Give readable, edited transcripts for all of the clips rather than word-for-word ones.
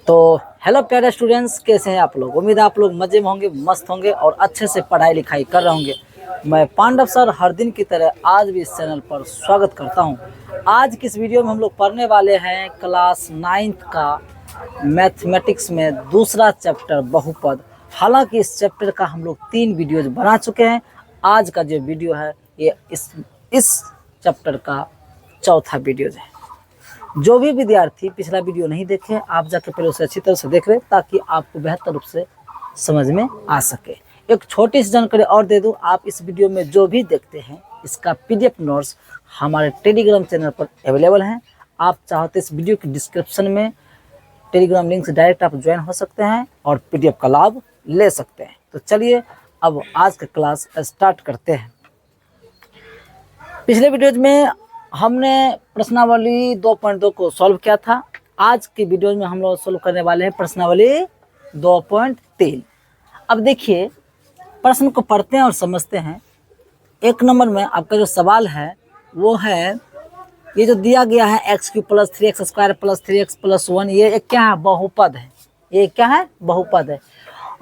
तो हेलो प्यारे स्टूडेंट्स, कैसे हैं आप लोग। उम्मीद है आप लोग मज़े में होंगे, मस्त होंगे और अच्छे से पढ़ाई लिखाई कर रहे होंगे। मैं पांडव सर हर दिन की तरह आज भी इस चैनल पर स्वागत करता हूं। आज की इस वीडियो में हम लोग पढ़ने वाले हैं क्लास 9th का मैथमेटिक्स में दूसरा चैप्टर बहुपद। हालांकि इस चैप्टर का हम लोग 3 वीडियोज बना चुके हैं। आज का जो वीडियो है ये इस चैप्टर का चौथा वीडियो है। जो भी विद्यार्थी पिछला वीडियो नहीं देखे, आप जाकर पहले उसे अच्छी तरह से देख लें ताकि आपको बेहतर रूप से समझ में आ सके। एक छोटी सी जानकारी और दे दूं, आप इस वीडियो में जो भी देखते हैं इसका पीडीएफ नोट्स हमारे टेलीग्राम चैनल पर अवेलेबल हैं। आप चाहते इस वीडियो की डिस्क्रिप्शन में टेलीग्राम लिंक से डायरेक्ट आप ज्वाइन हो सकते हैं और पीडीएफ का लाभ ले सकते हैं। तो चलिए अब आज का क्लास स्टार्ट करते हैं। पिछले वीडियोज में हमने प्रश्नावली 2.2 को सॉल्व किया था। आज के वीडियो में हम लोग सॉल्व करने वाले हैं प्रश्नावली 2.3। अब देखिए, प्रश्न को पढ़ते हैं और समझते हैं। 1 नंबर में आपका जो सवाल है वो है, ये जो दिया गया है x³ + 3x² + 3x + 1, ये एक क्या है? बहुपद है। ये क्या है? बहुपद है।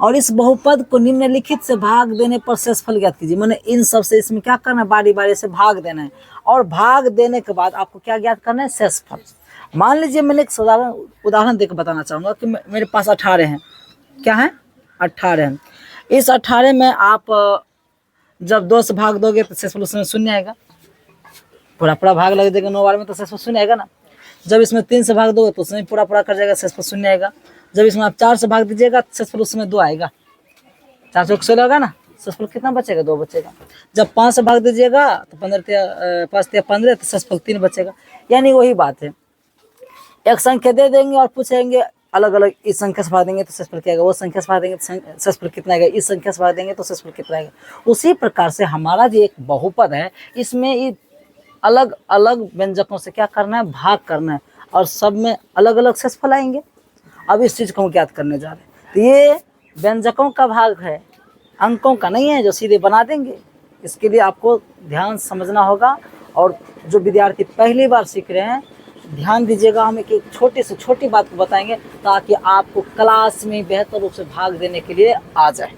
और इस बहुपद को निम्नलिखित से भाग देने पर शेषफल ज्ञात कीजिए। मैंने इन सब से इसमें क्या करना है? बारी बारी से भाग देना है और भाग देने के बाद आपको क्या ज्ञात करना है? शेषफल। मान लीजिए मैंने एक साधारण उदाहरण देकर बताना चाहूँगा कि मेरे पास 18 हैं। क्या है? 18 हैं। इस 18 में आप जब 2 से भाग दोगे तो शेषफल उसमें 0 आएगा। पूरा भाग लग देगा 9 बार में तो शेषफल 0 आएगा ना। जब इसमें 3 से भाग दोगे तो उसमें पूरा कर जाएगा, शेषफल 0 आएगा। जब इसमें आप 4 से भाग दीजिएगा शेषफल उसमें 2 आएगा। 4 से 16 होगा ना, शेषफल कितना बचेगा? 2 बचेगा। जब 5 से भाग दीजिएगा तो 5 × 15 तो शेषफल 3 बचेगा। यानी वही बात है, एक संख्या दे देंगे और पूछेंगे अलग अलग, इस संख्या से भाग देंगे तो शेषफल क्या आएगा, वो संख्या से भाग देंगे तो शेषफल कितना आएगा, इस संख्या से भाग देंगे तो शेषफल कितना आएगा। उसी प्रकार से हमारा जो एक बहुपद है इसमें अलग अलग व्यंजकों से क्या करना है? भाग करना है और सब में अलग अलग शेषफल आएंगे। अब इस चीज़ को हम ज्ञात करने जा रहे हैं। तो ये व्यंजकों का भाग है, अंकों का नहीं है जो सीधे बना देंगे। इसके लिए आपको ध्यान समझना होगा। और जो विद्यार्थी पहली बार सीख रहे हैं ध्यान दीजिएगा, हम एक छोटी से छोटी बात को बताएंगे ताकि आपको क्लास में बेहतर रूप से भाग देने के लिए आ जाए।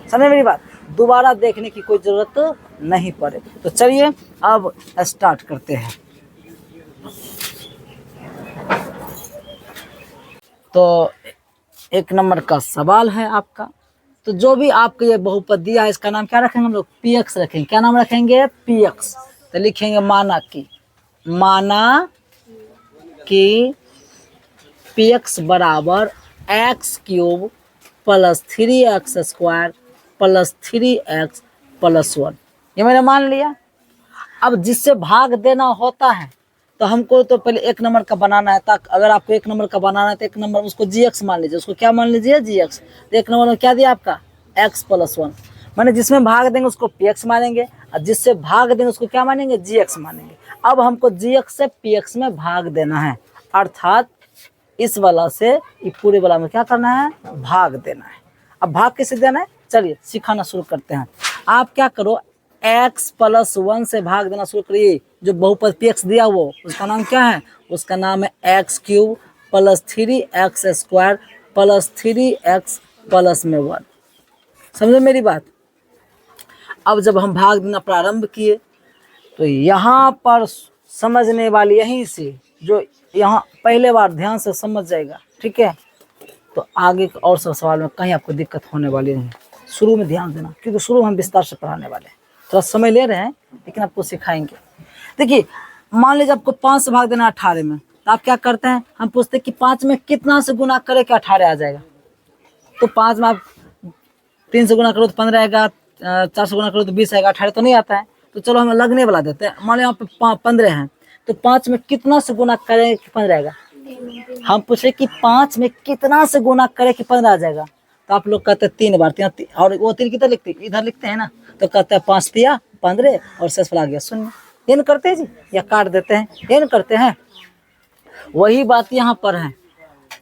समझे मेरी बात? दोबारा देखने की कोई ज़रूरत नहीं पड़े। तो चलिए अब स्टार्ट करते हैं। तो 1 नंबर का सवाल है आपका। तो जो भी आपको ये बहुपद दिया है इसका नाम क्या रखेंगे हम लोग? px रखेंगे। क्या नाम रखेंगे? px। तो लिखेंगे माना कि px बराबर x³ + 3x² + 3x + 1। ये मैंने मान लिया। अब जिससे भाग देना होता है तो हमको तो पहले 1 नंबर का बनाना है। ताकि अगर आपको 1 नंबर का बनाना है तो 1 नंबर उसको gx मान लीजिए। उसको क्या मान लीजिए? gx। तो 1 नंबर में क्या दिया आपका? x + 1। मैंने जिसमें भाग देंगे उसको px मानेंगे और जिससे भाग देंगे उसको क्या मानेंगे? gx मानेंगे। अब हमको gx से px में भाग देना है, अर्थात इस वाला से ये पूरे वाला में क्या करना है? भाग देना है। अब भाग कैसे देना है चलिए सिखाना शुरू करते हैं। आप क्या करो, x + 1 से भाग देना शुरू करिए। जो बहुपद px दिया वो उसका नाम क्या है? उसका नाम है x³ + 3x² + 3x + 1। समझे मेरी बात? अब जब हम भाग देना प्रारंभ किए तो यहाँ पर समझने वाली यहीं से जो यहाँ पहले बार ध्यान से समझ जाएगा, ठीक है? तो आगे और सब सवाल में कहीं आपको दिक्कत होने वाली नहीं। शुरू में ध्यान देना क्योंकि शुरू में हम विस्तार से पढ़ाने वाले हैं। थोड़ा समय ले रहे हैं लेकिन आपको सिखाएंगे। देखिए, मान लीजिए आपको 5 से भाग देना 18 में, तो आप क्या करते हैं? हम पूछते हैं कि 5 में कितना से गुना करे कि 18 आ जाएगा। तो 5 में आप 3 से गुना करो तो 15 आएगा, 4 से गुना करो तो 20 आएगा, 18 तो नहीं आता है। तो चलो हम लगने वाला देते हैं। मान लो यहाँ पे 15 हैं तो 5 में कितना से गुना करें कि 15 आएगा। हम पूछे कि 5 में कितना से गुना करे कि 15 आ जाएगा। तो आप लोग कहते हैं 3 बार, और वो 3 किधर लिखते? इधर लिखते हैं ना। तो कहते हैं 5 × 3 = 15 और शेषफल आ गया 0। ये न करते हैं जी, या काट देते हैं, ये न करते हैं। वही बात यहाँ पर है।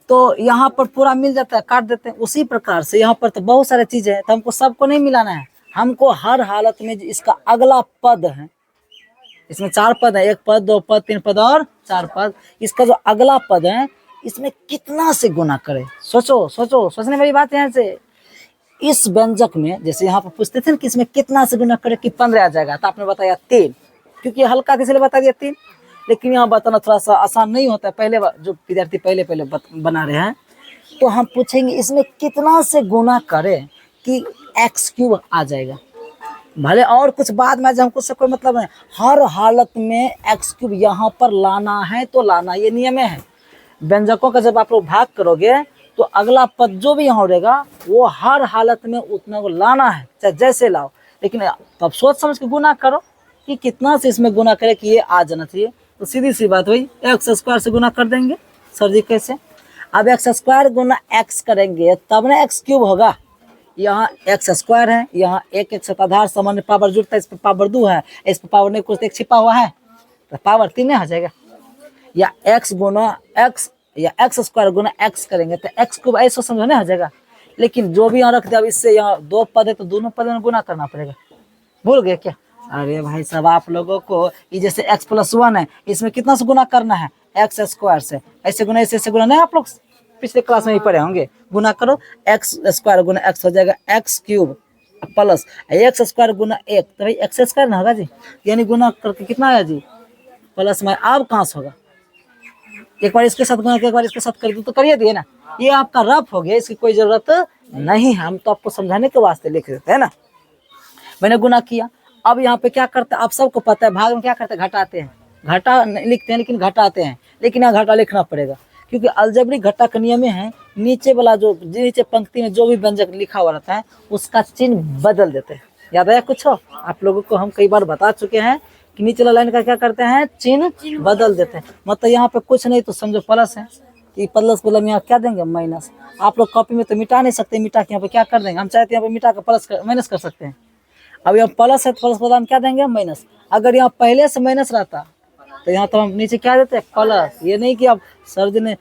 तो यहाँ पर पूरा मिल जाता है, काट देते हैं। उसी प्रकार से यहाँ पर तो बहुत सारे चीज़ें हैं, तो हमको सबको नहीं मिलाना है। हमको हर हालत में इसका अगला पद है, इसमें 4 पद है, 1 पद, 2 पद, 3 पद और 4 पद। इसका जो अगला पद है इसमें कितना से गुना करें। सोचो सोचो, सोचने वाली बात यहाँ से। इस व्यंजक में जैसे यहाँ पर पूछते थे ना कि इसमें कितना से गुना करें कि 15 आ जाएगा, तो आपने बताया 3, क्योंकि हल्का था इसलिए बता दिया 3। लेकिन यहाँ बताना थोड़ा सा आसान नहीं होता है, पहले जो विद्यार्थी पहले बना रहे हैं, तो हम पूछेंगे इसमें कितना से गुना करें कि x³ आ जाएगा। भले और कुछ बाद में हमको से कोई मतलब नहीं, हर हालत में x³ यहाँ पर लाना है तो लाना, ये नियम है। व्यंजकों का जब आप लोग भाग करोगे तो अगला पद जो भी यहाँ रहेगा वो हर हालत में उतना को लाना है, चाहे जैसे लाओ। लेकिन तब सोच समझ के गुना करो कि कितना से इसमें गुना करे कि ये आ जाना चाहिए। तो सीधी सी बात हुई, x² से गुना कर देंगे। सर जी कैसे? अब x² गुना x करेंगे तब ना x³ होगा। यहाँ x² है, यहाँ एक शताधार सामान्य पावर जुड़ता है, इस पर पावर 2 है, इस पर पावर नहीं कुछ एक छिपा हुआ है, तो पावर 3 आ जाएगा। या x गुना x या x² गुना x करेंगे तो x³ ऐसा समझो ना हो जाएगा। लेकिन जो भी यहाँ रख दिया, अब इससे यहाँ 2 पद है तो दोनों पद में गुना करना पड़ेगा। भूल गए क्या? अरे भाई साहब, आप लोगों को ये जैसे x+1 है, इसमें कितना से गुना करना है? x² से। ऐसे गुना ऐसे गुना नहीं, आप लोग पिछले क्लास में ही पढ़े होंगे। गुना करो, x² गुना x हो जाएगा x³ प्लस x² गुना 1, तो भाई x² ना होगा जी, यानी गुना करके कितना आया जी? प्लस में। अब कहाँ से होगा? एक बार इसके साथ गुना, एक बार इसके साथ कर दो तो करिए दिए ना। ये आपका रफ हो गया, इसकी कोई जरूरत नहीं है, हम तो आपको समझाने के वास्ते लिख देते हैं ना। मैंने गुना किया, अब यहाँ पे क्या करते हैं आप सबको पता है, भाग में क्या करते हैं? घटाते हैं। घटा लिखते हैं लेकिन घटाते हैं, लेकिन यहाँ घटा लिखना पड़ेगा क्योंकि अलजेब्रिक घटा का नियम है, नीचे वाला जो नीचे पंक्ति में जो भी व्यंजक लिखा हुआ रहता है उसका चिन्ह बदल देते हैं। याद आया कुछ हो? आप लोगों को हम कई बार बता चुके हैं कि नीचे वाला लाइन का क्या करते हैं? चिन्ह बदल देते हैं। मतलब यहाँ पे कुछ नहीं तो समझो प्लस है, कि प्लस को यहाँ क्या देंगे? माइनस। आप लोग कॉपी में तो मिटा नहीं सकते, मिटा के यहाँ पे क्या कर देंगे? हम चाहते हैं यहाँ पे मिटा के प्लस माइनस कर सकते हैं। अब यहाँ प्लस है तो प्लस को हम क्या देंगे? माइनस। अगर यहाँ पहले से माइनस रहता तो यहाँ तो हम नीचे क्या देते हैं? प्लस। ये नहीं कि अब सर ने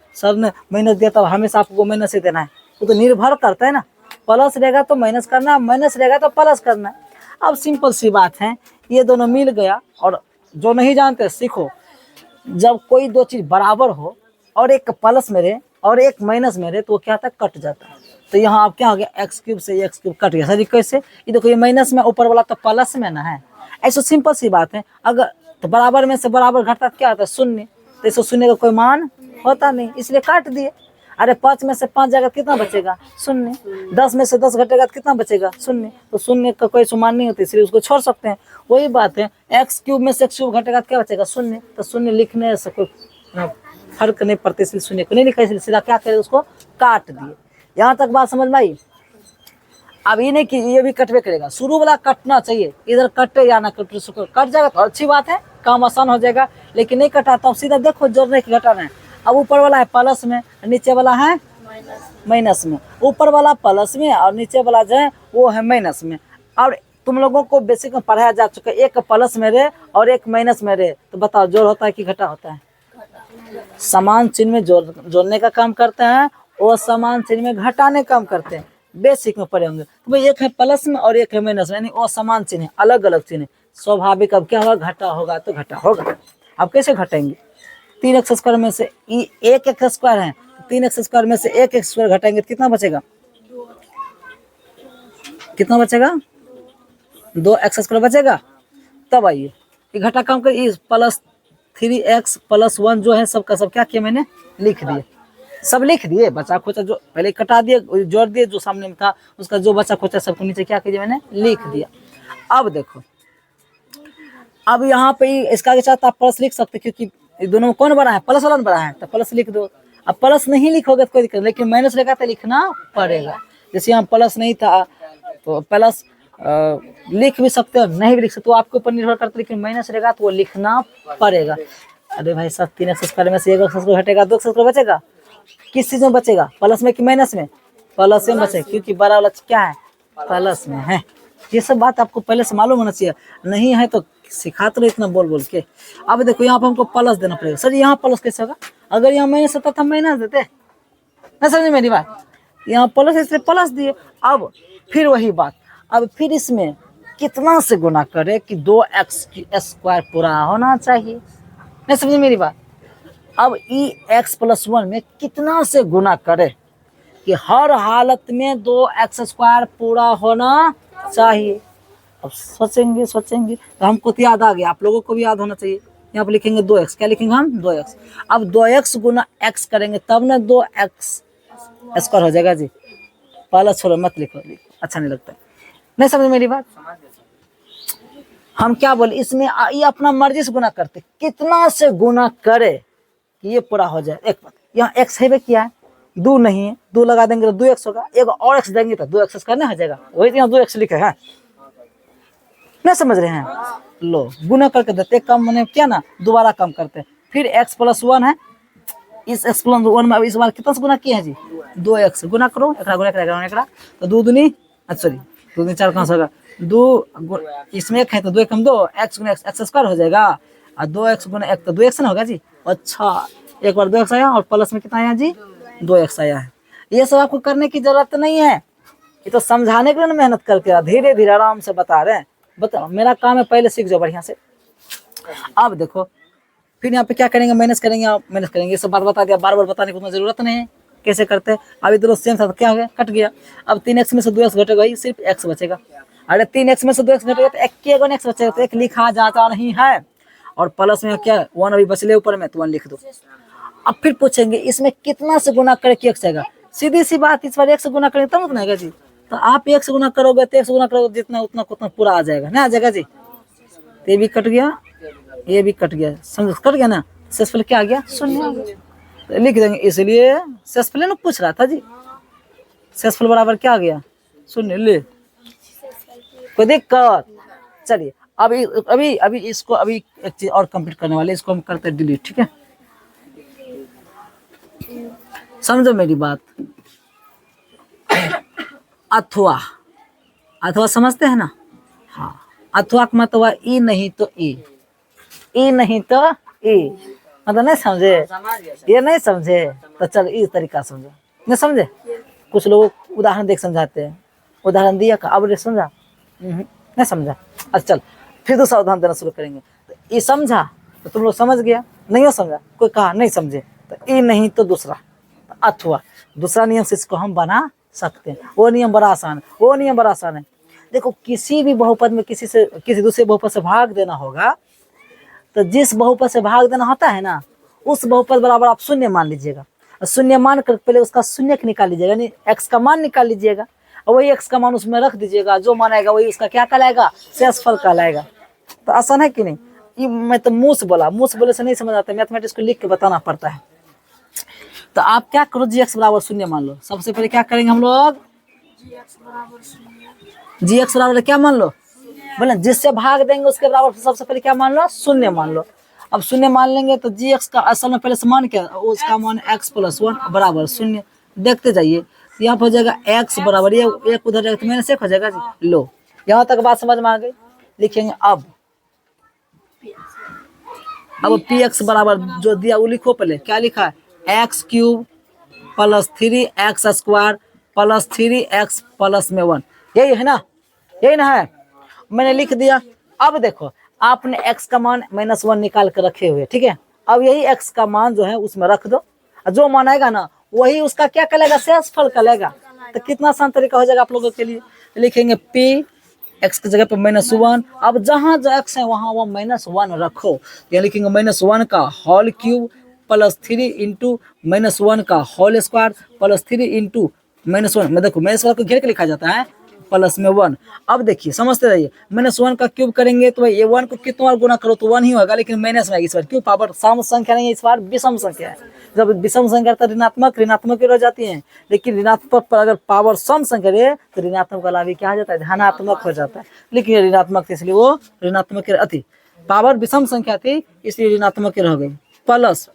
माइनस दिया तो हमेशा आपको माइनस ही देना है, वो तो निर्भर करता है ना। प्लस रहेगा तो माइनस करना, माइनस रहेगा तो प्लस करना। अब सिंपल सी बात है, ये दोनों मिल गया। और जो नहीं जानते सीखो, जब कोई दो चीज बराबर हो और एक प्लस में रहे और एक माइनस में रहे तो क्या था? कट जाता है। तो यहाँ आप क्या हो गया? x³ से x³ कट गया। सर कैसे? ये देखो, ये माइनस में, ऊपर वाला तो प्लस में ना है। ऐसा सिंपल सी बात है। अगर तो बराबर में से बराबर घटता क्या होता है? 0। तो इसको 0 का कोई मान होता नहीं, इसलिए काट दिए। अरे 5 में से 5 जाएगा कितना बचेगा? 0। 10 में से 10 घटेगा तो कितना बचेगा? 0। तो 0 का कोई मान नहीं होता, इसलिए उसको छोड़ सकते हैं। वही बात है, x³ में से x³ घटेगा तो क्या बचेगा? 0। तो 0 लिखने से कोई फर्क नहीं पड़ता, इसलिए 0 को नहीं लिखा, इसलिए सीधा क्या करें? उसको काट दिए। यहाँ तक बात समझ में आई? अब ये नहीं कि ये भी कटवे करेगा, शुरू वाला कटना चाहिए, इधर कटे या ना कटे, कट जाएगा तो अच्छी बात है, काम आसान हो जाएगा। लेकिन नहीं कटा तो सीधा देखो जोड़ने की घटाना है। अब ऊपर वाला है प्लस में, नीचे वाला है माइनस में। ऊपर वाला प्लस में और नीचे वाला जो है वो है माइनस में। और तुम लोगों को बेसिक में पढ़ाया जा चुका है, एक प्लस में रहे और एक माइनस में रहे तो बताओ जोड़ होता है कि घटा होता है? समान चिन्ह में जोड़ने का काम करते हैं और समान चिन्ह में घटाने का काम करते हैं। बेसिक में पढ़े होंगे। तो भाई एक है प्लस में और एक है माइनस में, यानी वो समान चिन्ह है, अलग अलग चिन्ह है। स्वाभाविक अब क्या होगा? घटा होगा तो घटा होगा। अब कैसे घटाएंगे? 3x² में से एक x² है, 3x² में से एक x² घटाएंगे तो कितना बचेगा? कितना बचेगा? 2x² बचेगा। तब आइए ये घटा काम कर, +3x + 1 जो है सबका सब क्या किया मैंने? लिख दिया। सब लिख दिए, बचा खोचा जो पहले कटा दिए, जोड़ दिए, जो सामने में था उसका जो बचा खोचा सबको नीचे क्या कीजिए? मैंने लिख दिया। अब देखो, अब यहाँ पे इसका के साथ आप प्लस लिख सकते, क्योंकि दोनों में कौन बड़ा है? प्लस वाला बड़ा है, तो प्लस लिख दो। अब प्लस नहीं लिखोगे तो कोई दिक्कत, लेकिन माइनस रहेगा तो लिखना पड़ेगा। जैसे यहाँ प्लस नहीं था तो प्लस लिख भी सकते हो, नहीं भी लिख सकते, तो आपके ऊपर निर्भर करता है, लेकिन माइनस रहेगा तो वो लिखना पड़ेगा। अरे भाई साहब, 3x² में से एक x² घटेगा, 2x² बचेगा। किस चीज में बचेगा? प्लस में कि माइनस में? प्लस में बचेगा, क्योंकि बड़ा वाला क्या है? प्लस में है। ये सब बात आपको पहले से मालूम होना चाहिए, नहीं है तो सिखाते रहे इतना बोल बोल के। अब देखो यहाँ पे हमको प्लस देना पड़ेगा। सर यहाँ प्लस कैसे होगा? अगर यहाँ माइनस होता तो माइनस देते ना, समझ मेरी बात? यहाँ प्लस इसलिए प्लस दिए। अब फिर वही बात, अब फिर इसमें कितना से गुना करे कि 2x² पूरा होना चाहिए। नहीं समझे मेरी बात? अब ई एक्स प्लस वन में कितना से गुना करे कि हर हालत में 2x² पूरा होना चाहिए। अब सोचेंगे तो हमको तो याद आ गया, आप लोगों को भी याद होना चाहिए। यहाँ पर लिखेंगे 2x, क्या लिखेंगे हम 2x। अब 2x गुना x करेंगे तब ना 2x² हो जाएगा जी। पहला छोड़ो, मत लिखो, अच्छा नहीं लगता। नहीं समझ मेरी बात। हम क्या बोले इसमें ये अपना मर्जी से गुना करते, कितना से गुना करे कि ये पूरा हो जाए। एक बात यहाँ x है क्या है, 2 नहीं है, 2 लगा देंगे तो 2x होगा, एक और x देंगे तो 2x करना हो जाएगा। वही तो यहाँ 2x लिखे हैं, नहीं समझ रहे हैं। लो गुना करके देते, कम मैंने क्या ना दोबारा कम करते। फिर x प्लस 1 है, इस x प्लस 1 में इस बार कितना से गुना किया है जी 2x। गुना करो, एकड़ा गुना एकड़ा तो 2 दूनी सॉरी 2 दूनी 4 कहाँ से होगा 2, इसमें 1 है तो 2 कम 2 x गुना x² हो जाएगा, और 2x गुना 1 तो 2x ना होगा जी। अच्छा एक बार 2x आया और प्लस में कितना आया जी 2x आया है। ये सब आपको करने की जरूरत नहीं है, ये तो समझाने के लिए मेहनत करके धीरे धीरे आराम से बता रहे हैं। बताओ मेरा काम है, पहले सीख जाओ बढ़िया से। अब देखो फिर यहाँ पे क्या करेंगे, माइनस करेंगे, आप माइनस करेंगे। ये सब बात बता दिया, बार बार बताने की उतना जरूरत नहीं है। कैसे करते हैं, अभी दोनों सेम था तो क्या हो गया, कट गया। अब 3x में से 2x घटेगा, ही सिर्फ x बचेगा। अरे 3x में से 2x घटेगा तो एक x बचेगा, तो एक लिखा जाता नहीं है। और प्लस में क्या 1 अभी बचले ऊपर में, तो 1 लिख दो। अब फिर पूछेंगे इसमें कितना से गुना करे कि x आएगा। सीधी सी बात, इस बार 1 से गुना करेंगे तब उतना आएगा जी। तो आप 1 से गुना करोगे तो 1 से गुना करोगे जितना उतना पूरा आ जाएगा ना, आ जाएगा जी। तो ये भी कट गया, ये भी कट गया, समझ कट गया ना। शेषफल क्या आ गया, शून्य आ गया। तो लिख देंगे, इसलिए शेषफल ना पूछ रहा था जी, शेषफल बराबर क्या आ गया शून्य। ले कोई दिक्कत। चलिए अभी अभी अभी इसको अभी एक चीज और कंप्लीट करने वाले, इसको हम करते हैं डिलीट, ठीक है। समझो मेरी बात। अथवा, अथवा समझते हैं ना। हाँ, अथवा का मतलब ई नहीं तो ई, ई नहीं तो ई, मतलब नहीं समझे, ये नहीं समझे तो चल इस तरीका समझो। नहीं समझे, कुछ लोग उदाहरण देख समझाते हैं, उदाहरण दिया का अब समझा नहीं समझा। अच्छा चल फिर दूसरा उदाहरण देना शुरू करेंगे। तो ये समझा तो तुम लोग समझ गया, नहीं हो समझा, कोई कहा नहीं समझे तो ई नहीं तो दूसरा तो अथवा। दूसरा नियम से इसको हम बना सकते हैं। वो नियम बड़ा आसान है, वो नियम बड़ा आसान है। देखो किसी भी बहुपद में किसी दूसरे बहुपद से भाग देना होगा, तो जिस बहुपद से भाग देना होता है ना, उस बहुपद बराबर आप शून्य मान लीजिएगा। शून्य मान कर पहले उसका शून्य निकाल लीजिएगा, यानी x का मान निकाल लीजिएगा, और वही x का मान उसमें रख दीजिएगा। जो मान आएगा वही उसका क्या कहलाएगा, शेषफल कहलाएगा। तो आसान है कि नहीं। ये मैं तो मुंह से बोला, मुंह से बोले से नहीं समझ आता, मैथमेटिक्स को लिख के बताना पड़ता है। तो आप क्या करो, जी एक्स बराबर शून्य मान लो। सबसे पहले क्या करेंगे हम लोग, जी एक्स बराबर क्या मान लो, बोले जिससे भाग देंगे उसके बराबर सबसे पहले क्या मान लो, शून्य मान लो। अब शून्य मान लेंगे तो जी एक्स का असल में पहले से मान क्या, उसका मान x प्लस 1 बराबर शून्य। देखते जाइए, यहाँ पर हो जाएगा x बराबर, ये एक उधर जाएगा तो मैंने से हो जाएगा जी। लो यहाँ तक बात समझ में आ गई। लिखेंगे अब पी एक्स बराबर जो दिया वो लिखो, पहले क्या लिखा है, x³ plus 3x² plus 3x plus में 1, यही है ना, यही ना है। मैंने लिख दिया। अब देखो आपने x का मान -1 निकाल कर रखे हुए, ठीक है। अब यही x का मान जो है उसमें रख दो, जो मान आएगा ना वही उसका क्या कहलाएगा, शेषफल कहलाएगा। तो कितना आसान तरीका हो जाएगा आप लोगों के लिए। लिखेंगे p x की जगह पर -1। अब जहां जो x है वहां वो -1 रखो। ये लिखेंगे -1 का होल क्यूब प्लस 3 इंटू -1 का होल स्क्वायर प्लस 3 इंटू -1 में, देखो -1 को घेर के लिखा जाता है प्लस में 1। अब देखिए समझते रहिए, -1 का क्यूब करेंगे तो भाई ये 1 को कितना बार गुना करो तो 1 ही होगा, लेकिन माइनस में इस बार क्यों, पावर सम संख्या नहीं है, इस बार विषम संख्या है। जब विषम संख्या तो ऋणात्मक ऋणात्मक रह जाती है, लेकिन ऋणात्मक पर अगर पावर सम संख्या रहे तो ऋणात्मक वाला भी क्या हो जाता है, धनात्मक हो जाता है। लेकिन ऋणात्मक थी इसलिए वो ऋणात्मक अति, पावर विषम संख्या थी इसलिए ऋणात्मक रह गई। प्लस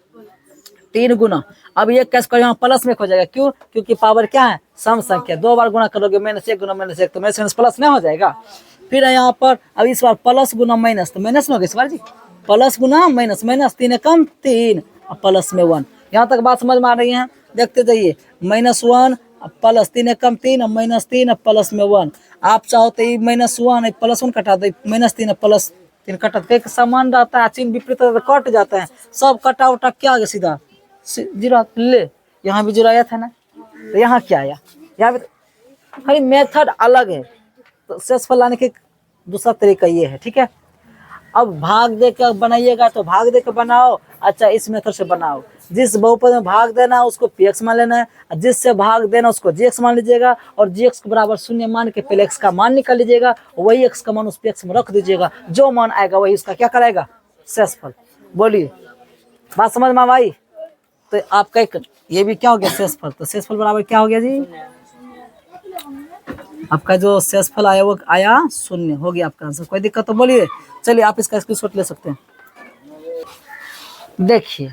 3 गुना, अब ये कैसे करें, यहाँ प्लस में हो जाएगा, क्यों, क्योंकि पावर क्या है, सम संख्या। 2 बार गुना करोगे -1 गुना -1 तो माइनस प्लस नहीं हो जाएगा। फिर यहाँ पर अब इस बार प्लस गुना माइनस, तो माइनस में होगा इस बार जी, प्लस गुना माइनस, माइनस 3 कम 3 और प्लस में 1। यहाँ तक बात समझ में आ रही है, देखते जाइए, -1 प्लस 3 कम 3 और -3 प्लस में 1। आप चाहो तो -1 प्लस 1 कटा दो, -3 प्लस तीन कटत एक समान रहता है, चिन्ह विपरीत रहता है, कट जाता है, सब कटा उटा क्या आ गया सीधा जीरो। ले यहाँ भी जीरो आया था ना, तो यहाँ क्या आया, यहाँ भी खाली मेथड अलग है। तो शेषफल लाने के दूसरा तरीका ये है, ठीक है। अब भाग दे कर बनाइएगा तो भाग दे कर बनाओ, अच्छा इस मेथड से बनाओ। जिस बहुपद में भाग देना है उसको px मान लेना है, जिससे भाग देना उसको gx मान लीजिएगा, और gx के बराबर शून्य मान के पहले x का मान निकाल लीजिएगा, वही x का मान उस px में रख दीजिएगा, जो मान आएगा वही उसका क्या कराएगा, शेषफल। बोलिए बात समझ में भाई। तो आपका एक ये भी क्या हो गया, शेषफल। तो शेषफल बराबर क्या हो गया जी, आपका जो शेषफल आया वो आया शून्य, हो गया आपका आंसर। कोई दिक्कत तो बोलिए। चलिए आप इसका स्क्रीनशॉट ले सकते हैं। देखिए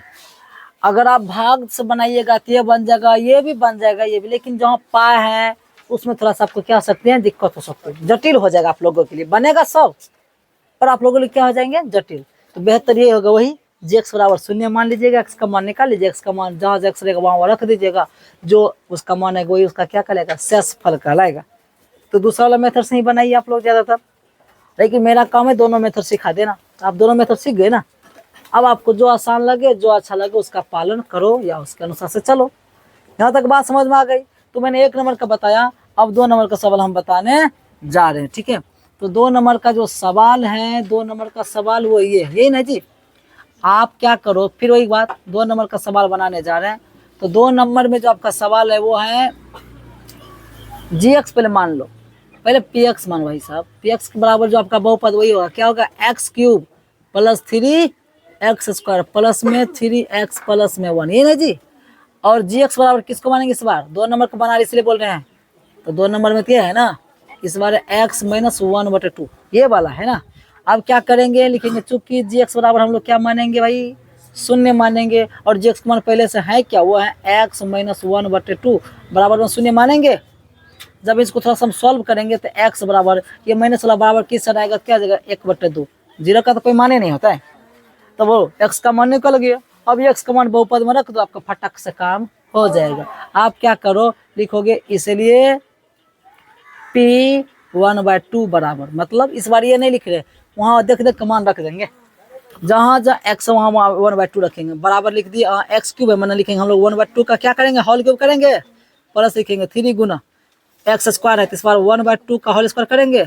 अगर आप भाग से बनाइएगा तो ये बन जाएगा, ये भी बन जाएगा, ये भी, लेकिन जहाँ पा है उसमें थोड़ा सा आपको क्या हो सकते हैं, दिक्कत हो सकती है, जटिल हो जाएगा आप लोगों के लिए। बनेगा सब पर आप लोगों के लिए क्या हो जाएंगे, जटिल। तो बेहतर ये होगा वही जेक्स बराबर शून्य मान लीजिएगा, एक्स का मान निकाल लीजिए, एक्स का मान जहाँ एक्स रहेगा वहाँ रख दीजिएगा, जो उसका मान है वही उसका क्या कहलाएगा, शेषफल कहलाएगा। तो दूसरा वाला मेथड से ही बनाइए आप लोग ज़्यादातर, लेकिन मेरा काम है दोनों मेथड सिखा देना। आप दोनों मेथड सीख गए ना, अब आपको जो आसान लगे जो अच्छा लगे उसका पालन करो या उसके अनुसार से चलो। यहाँ तक बात समझ में आ गई। तो मैंने 1 नंबर का बताया, अब 2 नंबर का सवाल हम बताने जा रहे हैं, ठीक है। तो 2 नंबर का जो सवाल है, 2 नंबर का सवाल वो ये है, यही ना जी। आप क्या करो, फिर वही बात, 2 नंबर का सवाल बनाने जा रहे हैं। तो 2 नंबर में जो आपका सवाल है वो है gx पहले मान लो, पहले px मान भाई साहब। px के बराबर जो आपका बहुपद वही होगा, क्या होगा, x³ प्लस 3x² प्लस में 3x प्लस में 1, ये ना जी। और gx बराबर किसको मानेंगे इस बार, 2 नंबर को बना रहे इसलिए बोल रहे हैं। तो 2 नंबर में क्या है ना, इस बार x - 1/2 ये वाला है ना। अब क्या करेंगे, लिखेंगे चूंकि gx बराबर हम लोग क्या मानेंगे भाई, शून्य मानेंगे, और gx का मान पहले से है क्या, वो है x - 1/2 बराबर में शून्य मानेंगे। जब इसको थोड़ा सा हम सॉल्व करेंगे तो x बराबर ये माइनस वाला बराबर किस साइड आएगा, क्या जगह 1/2, जीरो का तो कोई माने नहीं होता है। तो वो x का मान निकल गया। अब x का मान बहुपद में रख दो, आपका फटक से काम हो जाएगा। आप क्या करो, लिखोगे इसलिए p1/2 बराबर, मतलब इस बार ये नहीं लिख रहे, वहाँ देख देख मान रख देंगे, जहाँ जहाँ x वहाँ 1/2 रखेंगे, बराबर लिख दिए। x³ है मैंने लिखेंगे हम लोग 1/2 का क्या करेंगे, होल क्यूब करेंगे, प्लस लिखेंगे 3 गुना x² है, तो इस बार 1/2 का होल स्क्वायर करेंगे,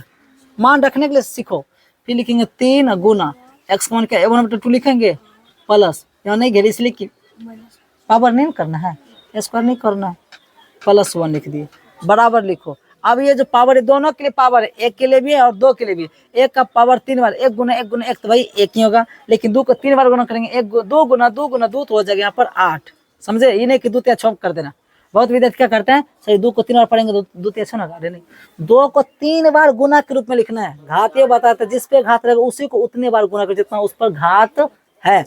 मान रखने के लिए सीखो। फिर लिखेंगे 3 गुना x का मान क्या 1/2 लिखेंगे, प्लस यहाँ नहीं घेरी इसलिए कि पावर नहीं करना है, स्क्वायर नहीं करना है, प्लस 1 लिख दिए, बराबर लिखो। अब ये जो पावर है दोनों के लिए पावर है, एक के लिए भी है और 2 के लिए भी। एक का पावर 3 बार, 1 गुना 1 गुना 1 तो भाई 1 ही होगा, लेकिन 2 को 3 बार गुना करेंगे, 2 गुना 2 गुना 2 तो हो जाएगा यहाँ पर 8। समझे, ये नहीं कि 2 छौक कर देना। बहुत विद्यार्थी क्या करते हैं, सही 2 को 3 बार पढ़ेंगे 2 छः ना, अरे नहीं, 2 को 3 बार गुना के रूप में लिखना है। घात ये बताता है जिस पे घात रहेगा उसी को उतने बार गुना कर जितना उस पर घात है,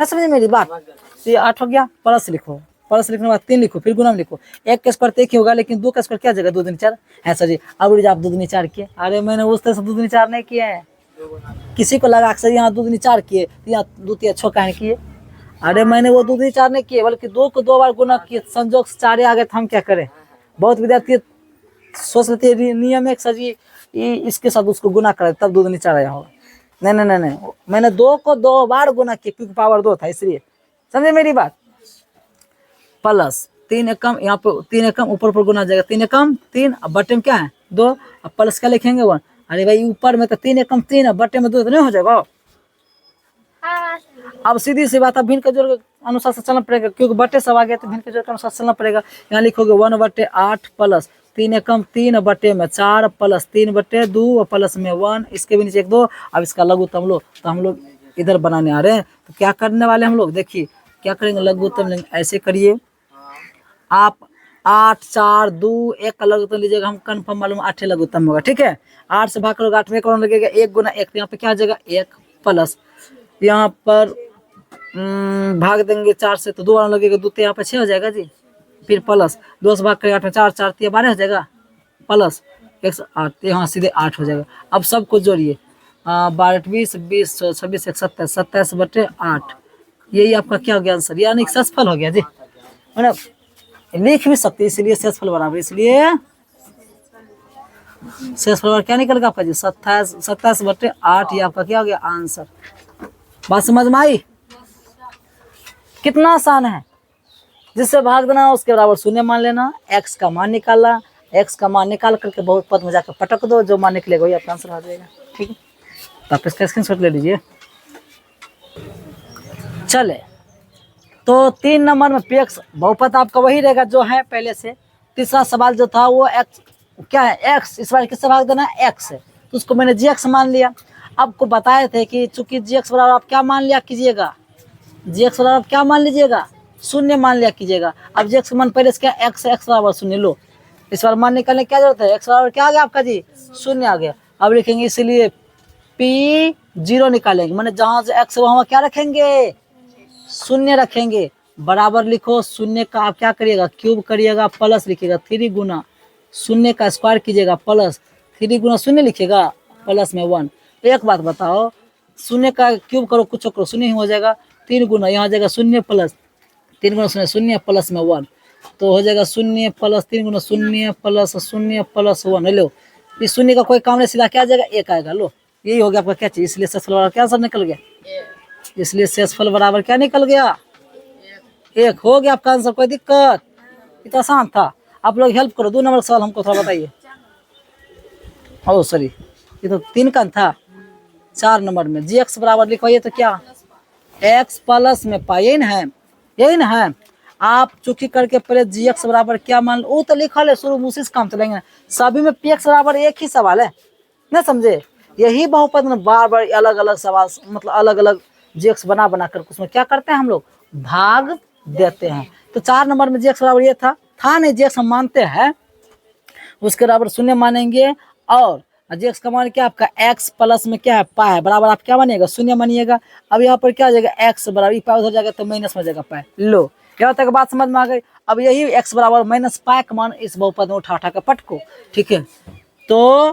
ना समझे मेरी बात। तो ये 8 हो गया, प्लस लिखो, प्लस लिखने के बाद 3 लिखो, फिर गुना में लिखो। 1 का स्क्वायर 1 ही होगा, लेकिन 2 का स्क्वायर क्या जगह 2 दूनी 4 है सर जी। अब आप 2 दूनी 4 किए, अरे मैंने उस तरह से 2 दूनी 4 नहीं किए हैं, किसी को लगा सर यहाँ 2 दूनी 4 किए, यहाँ 2 3 6 कहे किए, अरे मैंने वो 2 दूनी 4 नहीं किए, बल्कि 2 को 2 बार गुना किए, संजोग से 4 आ गए तो हम क्या करें। बहुत विद्यार्थी सोच लेते हैं नियम है सर जी इसके साथ उसको गुना करे तब 2 दूनी 4 आया होगा, नहीं नहीं नहीं नहीं, मैंने 2 को 2 बार गुना किया क्योंकि पावर 2 था इसलिए, समझे मेरी बात। प्लस 3 एकम, यहाँ पे 3 एकम ऊपर ऊपर गुना जाएगा, 3 एकम 3, अब बटे में क्या है 2, अब प्लस क्या लिखेंगे 1। अरे भाई ऊपर में तो 3 एकम 3 अब बटे में 2 तो नहीं हो जाएगा। अब सीधी सी बात, अब भिन्न के जोड़ के अनुसार से चलना पड़ेगा, क्योंकि बटे सब आ गया तो भिन्न के जोड़ के अनुसार चलना पड़ेगा। यहाँ लिखोगे 1/8 प्लस 3 एकम 3 बटे में 4 प्लस 3/2 प्लस में 1, इसके भी नीचे 1 2। अब इसका लघुत्तम लो, तो हम लोग इधर बनाने आ रहे हैं। तो क्या करने वाले हम लोग, देखिए क्या करेंगे, लघुत्तम लेंगे, ऐसे करिए आप 8 4 2 1 का लघुत्तम लीजिएगा, हम कन्फर्म मालूम 8 लघुत्तम होगा, ठीक है। 8 से भाग करोगे 8 में 1 लगेगा, 1 गुना 1, तो यहाँ पे क्या आ जाएगा 1 प्लस, यहाँ पर भाग देंगे 4 से तो 2 वाला लगेगा, 2 तो यहाँ पे 6 हो जाएगा जी, फिर प्लस 2 से भाग करेगा 8 में 4 4 तो 12 हो जाएगा, प्लस 108 तो यहाँ सीधे 8 हो जाएगा। अब सब कुछ जोड़िए, 12 20 20 26 27 27/8, यही आपका क्या हो गया आंसर, यानी शेषफल हो गया जी। मतलब लिख भी सकते इसलिए शेषफल बराबर, इसलिए शेषफल बराबर क्या निकल गया आपका जी 27/8। ये आपका क्या हो गया आंसर। बात समझ में आई? कितना आसान है। जिससे भाग देना उसके बराबर शून्य मान लेना, एक्स का मान निकालना, एक्स का मान निकाल करके बहुत पद में जाकर पटक दो, जो मान निकलेगा वही आपका आंसर आ जाएगा। ठीक है, तो आप इसका स्क्रीनशॉट ले लीजिए। चले तो 3 नंबर में पी एक्स बहुपद आपका वही रहेगा जो है पहले से। तीसरा सवाल जो था वो एक्स क्या है, एक्स, इस बार किससे भाग देना है, एक्स है, तो उसको मैंने जी एक्स मान लिया। आपको बताए थे कि चूंकि जी एक्स बराबर आप क्या मान लिया कीजिएगा, जी एक्स बराबर क्या मान लीजिएगा, शून्य मान लिया कीजिएगा। अब जी एक्स मान पहले से क्या, एक्स, एक्स बराबर शून्य। लो इस बार मान निकालने की क्या जरूरत है, एक्स बराबर क्या आ गया आपका जी शून्य आ गया। अब लिखेंगे इसलिए पी 0 निकालेंगे, मैंने जहां से एक्स वहां क्या रखेंगे, शून्य रखेंगे। बराबर लिखो, शून्य का आप क्या करिएगा क्यूब करिएगा, प्लस लिखिएगा 3 गुना शून्य का स्क्वायर कीजिएगा, प्लस 3 गुना शून्य लिखिएगा, प्लस में 1। एक बात बताओ, शून्य का क्यूब करो कुछ करो शून्य ही हो जाएगा, 3 गुना यहाँ जाएगा शून्य प्लस 3 गुना शून्य, शून्य प्लस में 1, तो हो जाएगा शून्य प्लस 3 गुना शून्य प्लस शून्य प्लस 1। लो इस शून्य का कोई काम नहीं, सीधा क्या आ जाएगा, 1 आएगा। लो यही हो गया आपका क्या चीज, इसलिए शेषफल बराबर क्या आंसर निकल गया, इसलिए शेषफल बराबर क्या निकल गया, 1 हो गया आपका आंसर। कोई दिक्कत, इतना आसान था। आप लोग हेल्प करो, 2 नंबर का सवाल हमको थोड़ा बताइए। ओ सॉरी, ये तो 3 का था। 4 नंबर में जी एक्स बराबर लिखवाइए, तो क्या एक्स प्लस में पाई, यही ना है, यही ना है। आप चुकी करके पहले जी एक्स बराबर क्या मान लो, वो तो लिखा ले शुरू में, उसी से काम चलेंगे। सभी में पी एक्स बराबर एक ही सवाल है ना, समझे। यही बहुपद में बार बार अलग अलग सवाल, मतलब अलग अलग जी एक्स बना बना कर उसमें क्या करते हैं हम लोग, भाग देते हैं। तो 4 नंबर में जी एक्स बराबर ये था नहीं, जी एक्स हम मानते हैं, उसके बराबर शून्य मानेंगे। और जी एक्स का मान क्या आपका एक्स प्लस में क्या है पाई है, बराबर आप क्या मानिएगा शून्य मानिएगा। अब यहाँ पर क्या हो जाएगा, एक्स बराबर पाई उधर जाएगा तो माइनस में जाएगा पाई। लो यहाँ तक बात समझ में आ गई। अब यही एक्स बराबर माइनस पाई का मान इस बहुपद में उठा उठा कर पटको। ठीक है, तो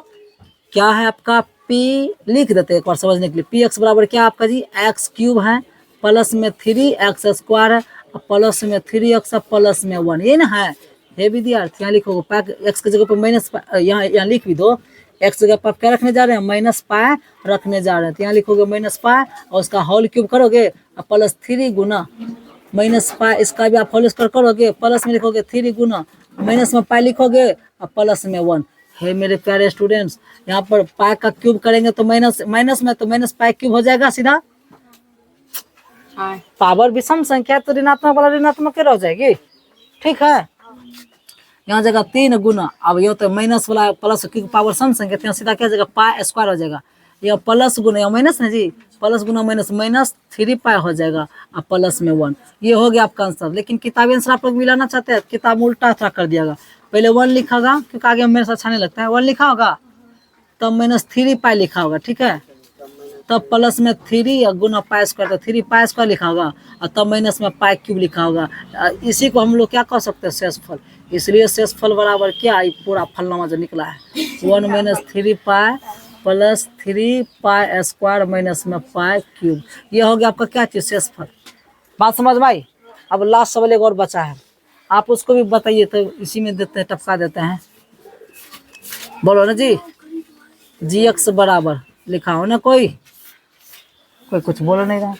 क्या है आपका पी, लिख देते हैं एक बार समझने के लिए। पी एक्स बराबर क्या आपका जी एक्स क्यूब है, प्लस में 3x स्क्वायर है, प्लस में 3x प्लस में 1, ये ना है। हे विद्यार्थी यहाँ लिखोगे पाई, एक्स की जगह पर माइनस, यहाँ लिख भी दो, एक्स जगह पर आप क्या रखने जा रहे हैं, माइनस पाई रखने जा रहे हैं, तो यहाँ लिखोगे माइनस पाई और उसका होल क्यूब करोगे और प्लस 3 गुना माइनस पाई, इसका भी आप होल स्क्वायर करोगे, प्लस में लिखोगे 3 गुना माइनस में पाई लिखोगे और प्लस में 1। हे मेरे प्यारे स्टूडेंट्स, यहाँ पर पाई का क्यूब करेंगे तो माइनस माइनस में तो माइनस पाई क्यूब हो जाएगा सीधा। पावर विषम संख्या तो ऋणात्मक वाला ऋणात्मक रह जाएगी। ठीक है, यहाँ जगह 3 गुना, अब ये तो माइनस वाला प्लस क्योंकि पावर सम संख्या, तो यहाँ सीधा क्या जगह पाई स्क्वायर हो जाएगा। यह प्लस गुना या माइनस ना जी, प्लस गुना माइनस माइनस 3 पाई हो जाएगा और प्लस में 1। ये हो गया आपका आंसर। लेकिन किताबी आंसर आप लोग मिलाना चाहते हैं, किताब में उल्टा थोड़ा कर दियागा, पहले 1 लिखागा क्योंकि आगे मेरे साथ अच्छा नहीं लगता है, 1 लिखा होगा तब माइनस 3 पाई लिखा होगा। ठीक है, तब प्लस में 3 गुना पाई स्क्वायर, तो 3 पाई स्क्वायर लिखा होगा और तब माइनस में पाई क्यूब लिखा होगा। इसी को हम लोग क्या कह सकते हैं, शेषफल। इसलिए शेषफल बराबर क्या है, पूरा फलनामा जो निकला है 1 minus 3 pi plus 3 pi square minus में पाई क्यूब। ये हो गया आपका क्या चीज, शेषफल। बात समझ में आई। अब लास्ट सवाल एक और बचा है, आप उसको भी बताइए, तो इसी में देते हैं, टपका देते हैं। बोलो ना जी, जी एक्स बराबर लिखा हो ना, कोई कुछ बोलो नहीं रहा।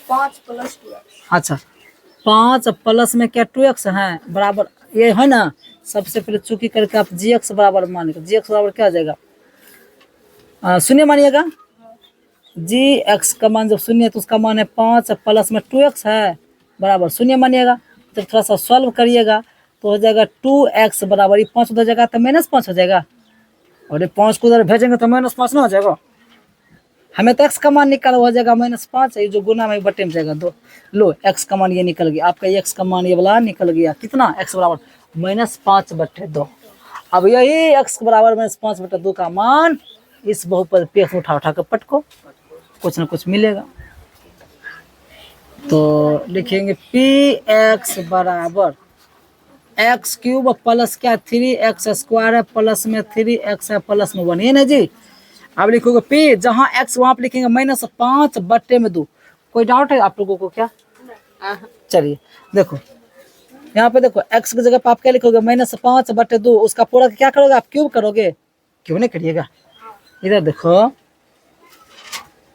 5 प्लस 2। अच्छा, 5 प्लस में क्या 2x है बराबर, ये है ना। सबसे पहले चूकी करके आप जी एक्स बराबर मानिएगा, जी एक्स बराबर क्या आ जाएगा, शून्य मानिएगा। जी एक्स का मान जब शून्य है तो उसका मान है 5 प्लस में 2x है बराबर शून्य मानिएगा। जब थोड़ा सा सॉल्व करिएगा तो हो जाएगा 2x बराबर, ये 5 उधर जाएगा तो -5 हो जाएगा, और ये 5 को उधर भेजेंगे तो -5 ना हो जाएगा। हमें तो x का मान निकाला हो जाएगा -5, ये जो गुना में बटे में जाएगा 2। लो x का मान ये निकल गया आपका, x का मान ये वाला निकल गया कितना, x बराबर -5/2। अब यही x बराबर -5/2 का मान इस बहुपद पे उठा उठा कर पटको, कुछ ना कुछ मिलेगा। तो लिखेंगे px बराबर एक्स क्यूब प्लस क्या 3x स्क्वायर है प्लस में 3x है प्लस में 1, ये ना जी। अब लिखोगे p, जहाँ x वहां पे लिखेंगे -5/2। कोई डाउट है आप लोगों को क्या? चलिए देखो, यहाँ पे देखो x की जगह पे आप क्या लिखोगे, -5/2, उसका पूरा क्या करोगे आप, क्यूब करोगे, क्यों नहीं करिएगा। इधर देखो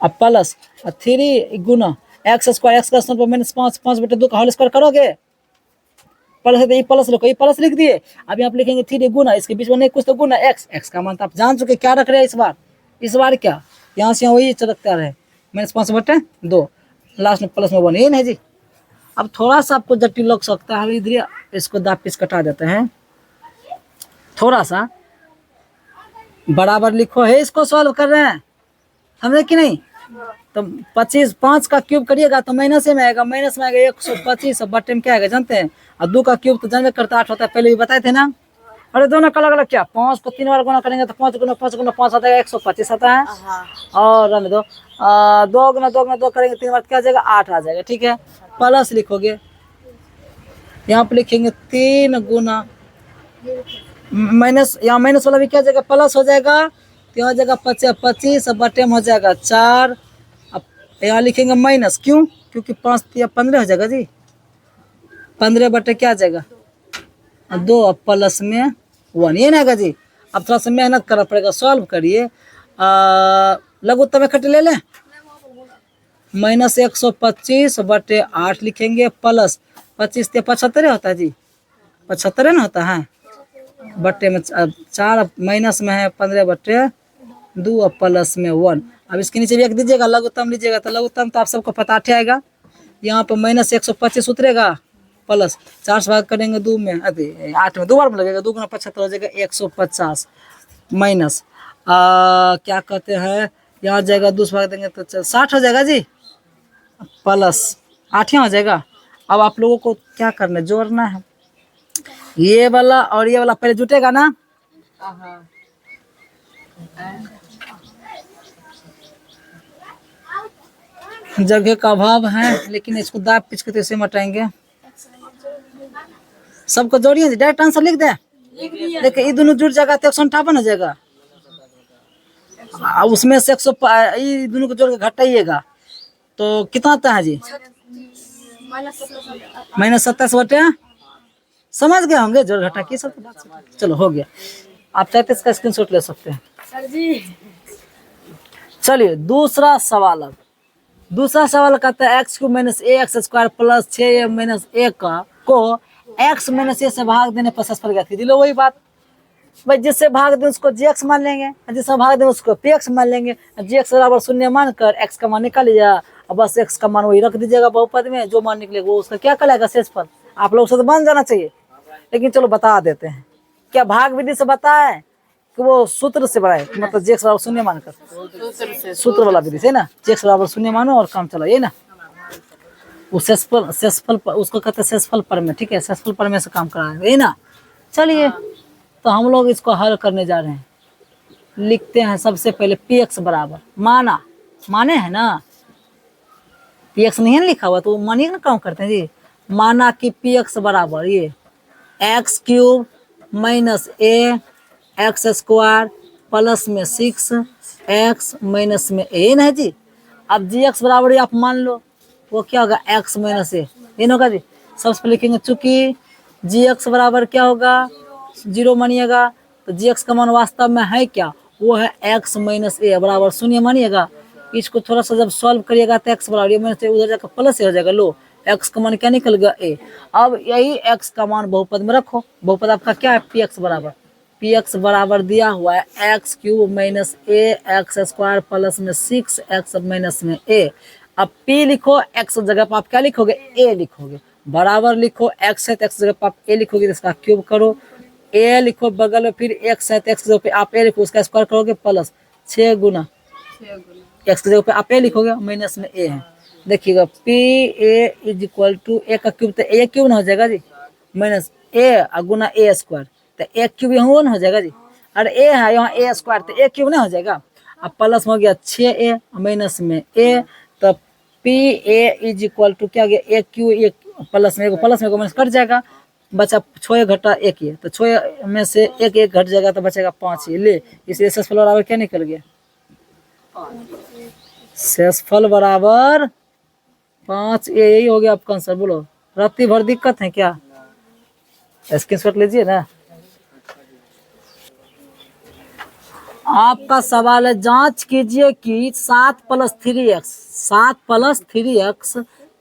अब प्लस 3 गुना x² x का स्थान पर -5/2 का होल स्क्वायर करोगे, प्लस है तो ये प्लस लिखो, ये प्लस लिख दिए। अब आप लिखेंगे 3 गुना, इसके बीच में नहीं कुछ तो गुना x का मान तो आप जान चुके क्या रख रहे हैं इस बार क्या यहाँ से वही चलता रहे, -5/2 लास्ट में प्लस में 1, ये नहीं जी। अब थोड़ा सा आपको जटिल लग सकता है, इधर इसको दाब पीस कटा देते हैं, थोड़ा सा बराबर लिखो है, इसको सॉल्व कर रहे हैं, समझे कि नहीं। तो 5 का क्यूब करिएगा तो माइनस में आएगा, 125 बटे में क्या आएगा जानते हैं, और 2 का क्यूब तो जानते करता 8 होता है, पहले भी बताए थे ना। अरे दोनों का अलग अलग क्या, 5 को 3 बार गुना करेंगे तो 5 गुना 5 गुना 5 आता है 125 आता है, और रहने दो 2 गुना 2 गुना 2 करेंगे 3 बार क्या आ जाएगा 8 आ जाएगा, ठीक है। प्लस लिखोगे, यहाँ पे लिखेंगे 3 गुना माइनस, यहाँ माइनस वाला भी क्या जाएगा प्लस हो जाएगा, तो यहाँ जगह 25 बटे में हो जाएगा 4। अब यहाँ लिखेंगे माइनस, क्यों, क्योंकि 5 या 15 हो जाएगा जी, 15 बटे क्या आ जाएगा 2, अब प्लस में 1, ये ना जी। अब थोड़ा सा मेहनत करना पड़ेगा, सॉल्व करिए। लघुत्तम इकट्ठे ले लें, -125 बटे 8 लिखेंगे, प्लस 25 से 75 होता है जी, 75 ना होता है, बटे में 4, माइनस में है 15 बटे 2, और प्लस में 1। अब इसके नीचे भी एक दीजिएगा, लघुत्तम लीजिएगा तो लघुत्तम तो आप सबको पता आएगा, यहाँ पर -125 उतरेगा, प्लस 4 से भाग करेंगे 2 में, 8 में 2 बार में लगेगा, 2 गुना 75 हो जाएगा 150, माइनस क्या कहते हैं, यहाँ जाएगा 2 से भाग देंगे तो 60 हो जाएगा जी, प्लस 8 हो जाएगा। अब आप लोगों को क्या करना है, जोड़ना है, ये वाला और ये वाला पहले जुटेगा ना, जगह का अभाव है, लेकिन इसको दाब पिच के इसे मटाएंगे, सबको जोड़िए, डायरेक्ट आंसर लिख दे, देखिए ये दोनों जुड़ जाएगा तो 158 हो जाएगा, उसमें से 100 ये दोनों को जोड़ के घटाइएगा तो कितना आता है जी, -27 बटे, समझ गए होंगे जोड़ घटा की सब बात, चलो हो गया। आप चाहते इसका स्क्रीनशॉट ले सकते हैं सर जी। चलिए दूसरा सवाल, अब दूसरा सवाल कहता है x³ - ax² plus 6a - a को x - a से भाग देने पर शेषफल ज्ञात कीजिए। लो वही बात भाई, जिससे भाग दें उसको gx मान लेंगे, जिससे भाग दें उसको px मान लेंगे, gx बराबर 0 मान कर x का मान निकाल लीजिए, और बस x का मान वही रख दीजिएगा बहुपद में, जो मान निकलेगा वो उसका क्या कहलाएगा शेषफल। आप लोग से तो बन जाना चाहिए, लेकिन चलो बता देते हैं, क्या भाग विधि से बताए कि वो सूत्र से बनाए, मतलब gx बराबर 0 मानकर, सूत्र वाला विधि से ना, gx बराबर 0 मानो और काम चला, ये ना वो शेषफल उसको कहते हैं शेषफल प्रमेय, ठीक है, शेषफल प्रमेय से काम कराएंगे, ये ना। चलिए तो हम लोग इसको हल करने जा रहे हैं, लिखते हैं सबसे पहले px बराबर माने है ना, px नहीं है लिखा हुआ तो मानिए ना, काम करते हैं जी, माना कि px बराबर ये x³ - a x² प्लस में 6x माइनस में a ना जी। अब gx बराबर आप मान लो वो क्या होगा x - a, ये होगा जी। सबसे पहले लिखेंगे चूंकि gx बराबर क्या होगा 0 मानिएगा, तो gx का मान वास्तव में है क्या, वो है x - a बराबर 0 मानिएगा। इसको थोड़ा सा जब सॉल्व करिएगा तो x बराबर माइनस उधर जाकर प्लस हो जाएगा, लो x का मान क्या निकल गया a। अब यही x का मान बहुपद में रखो, बहुपद आपका क्या है px बराबर दिया हुआ है x³ - a x² प्लस में 6x माइनस में a। अब p लिखो, x जगह पर आप क्या लिखोगे a लिखोगे, बराबर लिखो, x है तो x जगह पर आप a लिखोगे, तो इसका क्यूब करो, a लिखो बगल में, फिर x है तो x जगह पे आप a लिखो, उसका स्क्वायर करोगे, प्लस 6 गुना x की जगह पे आप a लिखोगे, माइनस में a है। देखिएगा pa = a का क्यूब, तो a क्यूब ना हो जाएगा जी, माइनस a गुना a² तो a क्यूब यहाँ ना हो जाएगा जी, अरे a है यहाँ a² तो a क्यूब ना हो जाएगा। अब प्लस हो गया 6a माइनस में a, तो pa = क्या गया a क्यूब, प्लस में प्लस में माइनस कट जाएगा, बचा 6 घटा 1 ये, तो 6 में से 1 घट जाएगा तो बचेगा 5 ये, ले इसलिए शेषफल बराबर क्या निकल गया, शेषफल बराबर 5 यही हो गया आपका आंसर। बोलो रात्रि भर दिक्कत है क्या, स्क्रीनशॉट लीजिए ना। आपका सवाल है, जांच कीजिए कि 7+3x 7+3x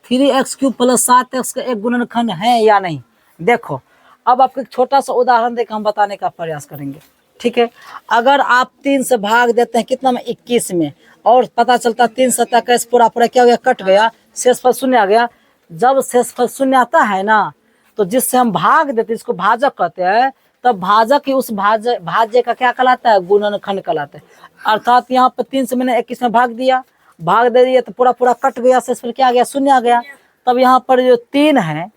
3x³ + 7x का एक गुणनखंड है या नहीं। देखो, अब आपको एक छोटा सा उदाहरण देकर हम बताने का प्रयास करेंगे, ठीक है। अगर आप 3 से भाग देते हैं कितना में, 21 में, और पता चलता 3 7 का पूरा पूरा क्या हो गया, कट गया, शेषफल शून्य आ गया। जब शेषफल शून्य आता है ना, तो जिससे हम भाग देते हैं, इसको भाजक कहते हैं, तब भाजक ही उस भाज्य का क्या कहलाता है, गुणनखंड कहलाता है। अर्थात यहाँ पर 3 से मैंने 21 में भाग दिया, भाग दे दिया तो पूरा पूरा कट गया, शेषफल क्या आ गया, शून्य आ गया। तब यहाँ पर जो 3 है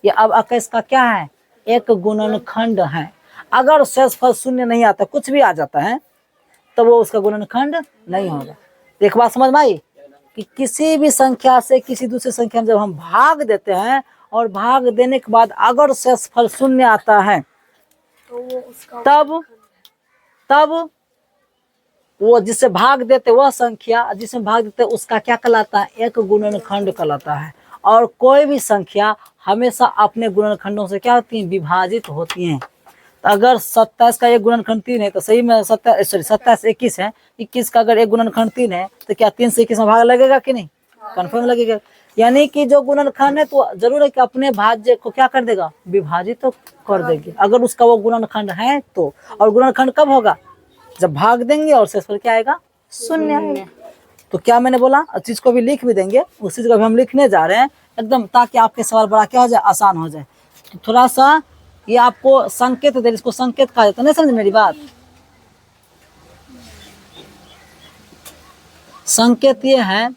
ये अब 21 का क्या है, एक गुणनखंड है। अगर शेषफल शून्य नहीं आता, कुछ भी आ जाता है, तो वो उसका गुणनखंड नहीं होगा। एक बात समझ में आई कि किसी भी संख्या से किसी दूसरी संख्या में जब हम भाग देते हैं और भाग देने के बाद अगर शेषफल शून्य आता है, तो वो उसका तब वो जिससे भाग देते वह संख्या जिसमें भाग देते उसका क्या कहलाता है, एक गुणनखंड कहलाता है। और कोई भी संख्या हमेशा अपने गुणनखंडों से क्या होती है, विभाजित होती हैं। तो अगर 27 का एक गुणनखंड 3 है, तो सही में 27 21 है, 21 का अगर एक गुणनखंड 3 है, तो क्या 3 से 21 में भाग लगेगा कि नहीं, कन्फर्म लगेगा। यानी कि जो गुणनखंड है तो जरूर है कि अपने भाज्य को क्या कर देगा, विभाजित तो कर देगी, अगर उसका वो गुणनखंड है तो। और गुणनखंड कब होगा, जब भाग देंगे और शेषफल क्या आएगा, शून्य आएगा। तो क्या मैंने बोला, चीज को भी लिख भी देंगे, उस चीज को भी हम लिखने जा रहे हैं एकदम, ताकि आपके सवाल बड़ा क्या हो जाए, आसान हो जाए। तो थोड़ा सा ये आपको संकेत दे, इसको संकेत कहा जाता है, नहीं समझ मेरी बात। संकेत ये है,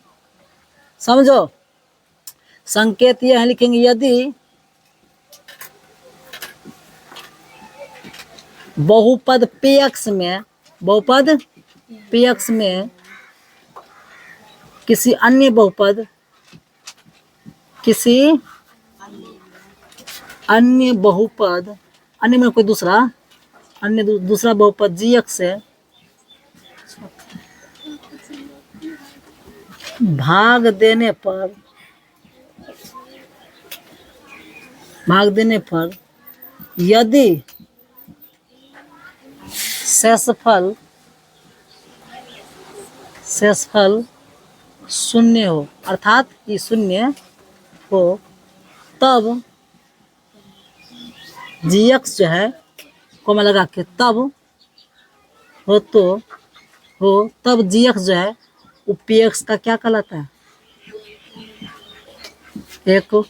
समझो, संकेत ये है, लिखेंगे यदि बहुपद px में, बहुपद px में किसी अन्य बहुपद, किसी अन्य बहुपद, अन्य में कोई दूसरा, अन्य दूसरा बहुपद gx से भाग देने पर, यदि शेषफल शून्य हो, अर्थात ये शून्य हो, तब gx जो है कोमा लगा के तब हो, तो हो तब gx जो है वो px का क्या कहलाता है, एक